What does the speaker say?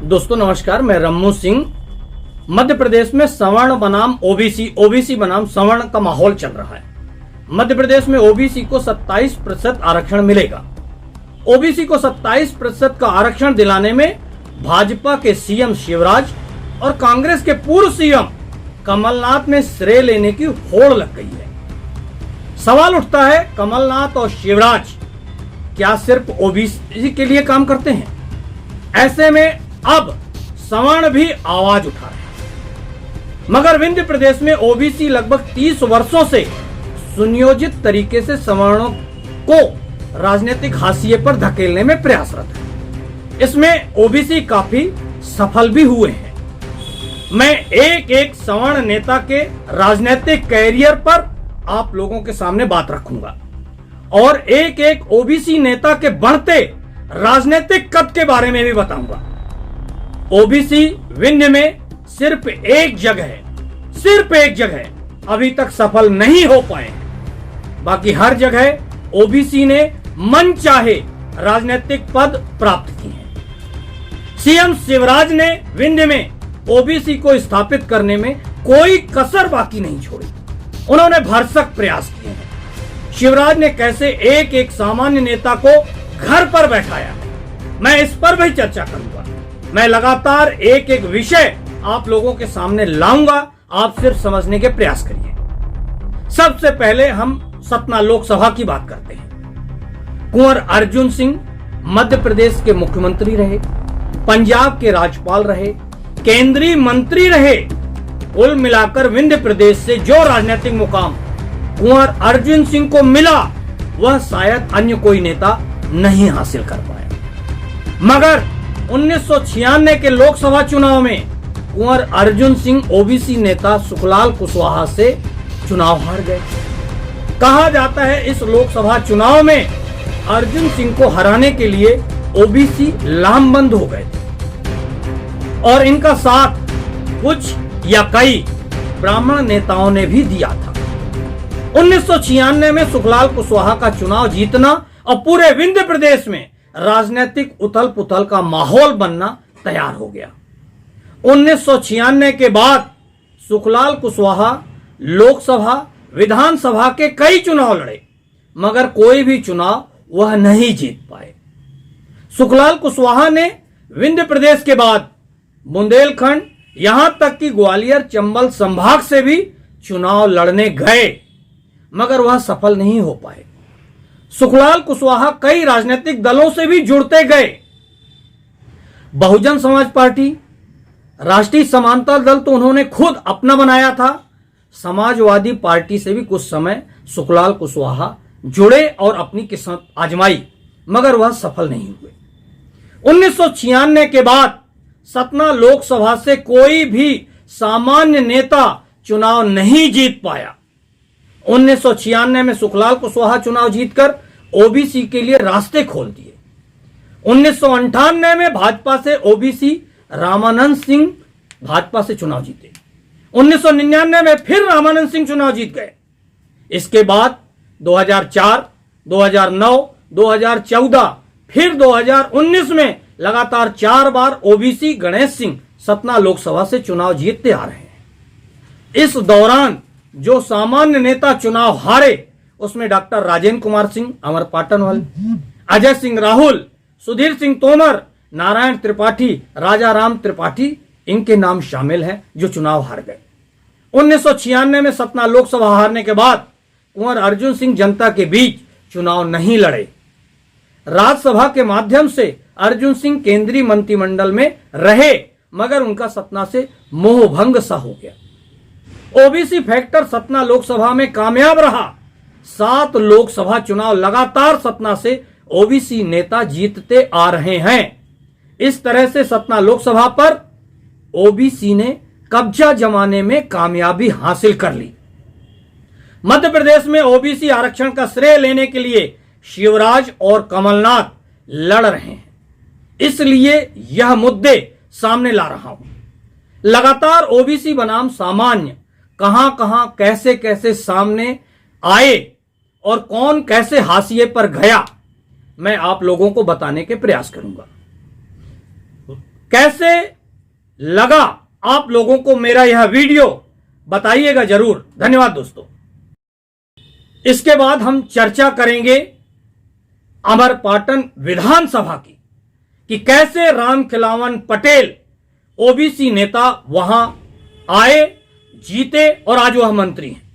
दोस्तों नमस्कार, मैं रम्मू सिंह। मध्य प्रदेश में सवर्ण बनाम ओबीसी बनाम सवर्ण का माहौल चल रहा है। मध्य प्रदेश में ओबीसी को 27% आरक्षण मिलेगा। ओबीसी को 27% का आरक्षण दिलाने में भाजपा के सीएम शिवराज और कांग्रेस के पूर्व सीएम कमलनाथ में श्रेय लेने की होड़ लग गई है। सवाल उठता है, कमलनाथ और शिवराज क्या सिर्फ ओबीसी के लिए काम करते हैं? ऐसे में अब सवर्ण भी आवाज उठा रहे हैं। मगर विंध्य प्रदेश में ओबीसी लगभग 30 वर्षों से सुनियोजित तरीके से सवर्णों को राजनीतिक हाशिए पर धकेलने में प्रयासरत है। इसमें ओबीसी काफी सफल भी हुए हैं। मैं एक एक सवर्ण नेता के राजनीतिक कैरियर पर आप लोगों के सामने बात रखूंगा और एक एक ओबीसी नेता के बढ़ते राजनीतिक कद के बारे में भी बताऊंगा। ओबीसी विंध्य में सिर्फ एक जगह अभी तक सफल नहीं हो पाए हैं। बाकी हर जगह ओबीसी ने मन चाहे राजनीतिक पद प्राप्त किए हैं। सीएम शिवराज ने विंध्य में ओबीसी को स्थापित करने में कोई कसर बाकी नहीं छोड़ी। उन्होंने भरसक प्रयास किए हैं। शिवराज ने कैसे एक एक सामान्य नेता को घर पर बैठाया, मैं इस पर भी चर्चा करूंगा। मैं लगातार एक एक विषय आप लोगों के सामने लाऊंगा, आप सिर्फ समझने के प्रयास करिए। सबसे पहले हम सतना लोकसभा की बात करते हैं। कुंवर अर्जुन सिंह मध्य प्रदेश के मुख्यमंत्री रहे, पंजाब के राज्यपाल रहे, केंद्रीय मंत्री रहे। कुल मिलाकर विंध्य प्रदेश से जो राजनीतिक मुकाम कुंवर अर्जुन सिंह को मिला वह शायद अन्य कोई नेता नहीं हासिल कर पाया। मगर 1996 के लोकसभा चुनाव में कुंवर अर्जुन सिंह ओबीसी नेता सुखलाल कुशवाहा से चुनाव हार गए। कहा जाता है इस लोकसभा चुनाव में अर्जुन सिंह को हराने के लिए ओबीसी लामबंद हो गए थे और इनका साथ कुछ या कई ब्राह्मण नेताओं ने भी दिया था। 1996 में सुखलाल कुशवाहा का चुनाव जीतना और पूरे विंध्य प्रदेश में राजनीतिक उथल पुथल का माहौल बनना तैयार हो गया। 1996 के बाद सुखलाल कुशवाहा लोकसभा विधानसभा के कई चुनाव लड़े, मगर कोई भी चुनाव वह नहीं जीत पाए। सुखलाल कुशवाहा ने विंध्य प्रदेश के बाद बुंदेलखंड यहां तक कि ग्वालियर चंबल संभाग से भी चुनाव लड़ने गए, मगर वह सफल नहीं हो पाए। सुखलाल कुशवाहा कई राजनीतिक दलों से भी जुड़ते गए। बहुजन समाज पार्टी, राष्ट्रीय समानता दल तो उन्होंने खुद अपना बनाया था। समाजवादी पार्टी से भी कुछ समय सुखलाल कुशवाहा जुड़े और अपनी किस्मत आजमाई, मगर वह सफल नहीं हुए। 1996 के बाद सतना लोकसभा से कोई भी सामान्य नेता चुनाव नहीं जीत पाया। 1996 में सुखलाल कुशवाहा चुनाव जीतकर ओबीसी के लिए रास्ते खोल दिए। 1998 में भाजपा से ओबीसी रामानंद सिंह भाजपा से चुनाव जीते। 1999 में फिर रामानंद सिंह चुनाव जीत गए। इसके बाद 2004, 2009, 2014 फिर 2019 में लगातार 4 बार ओबीसी गणेश सिंह सतना लोकसभा से चुनाव जीतते आ रहे हैं। इस दौरान जो सामान्य नेता चुनाव हारे उसमें डॉक्टर राजेंद्र कुमार सिंह अमरपाटन वाले, अजय सिंह राहुल, सुधीर सिंह तोमर, नारायण त्रिपाठी, राजा राम त्रिपाठी, इनके नाम शामिल हैं जो चुनाव हार गए। 1996 में सतना लोकसभा हारने के बाद कुंवर अर्जुन सिंह जनता के बीच चुनाव नहीं लड़े। राज्यसभा के माध्यम से अर्जुन सिंह केंद्रीय मंत्रिमंडल में रहे, मगर उनका सतना से मोहभंग सा हो गया। ओबीसी फैक्टर सतना लोकसभा में कामयाब रहा। 7 लोकसभा चुनाव लगातार सतना से ओबीसी नेता जीतते आ रहे हैं। इस तरह से सतना लोकसभा पर ओबीसी ने कब्जा जमाने में कामयाबी हासिल कर ली। मध्य प्रदेश में ओबीसी आरक्षण का श्रेय लेने के लिए शिवराज और कमलनाथ लड़ रहे हैं, इसलिए यह मुद्दे सामने ला रहा हूं। लगातार ओबीसी बनाम सामान्य कहां कहां कैसे कैसे सामने आए और कौन कैसे हाशिए पर गया, मैं आप लोगों को बताने के प्रयास करूंगा। कैसे लगा आप लोगों को मेरा यह वीडियो, बताइएगा जरूर। धन्यवाद दोस्तों। इसके बाद हम चर्चा करेंगे अमरपाटन विधानसभा की, कि कैसे रामखिलावन पटेल ओबीसी नेता वहां आए, जीते और आज वह मंत्री हैं।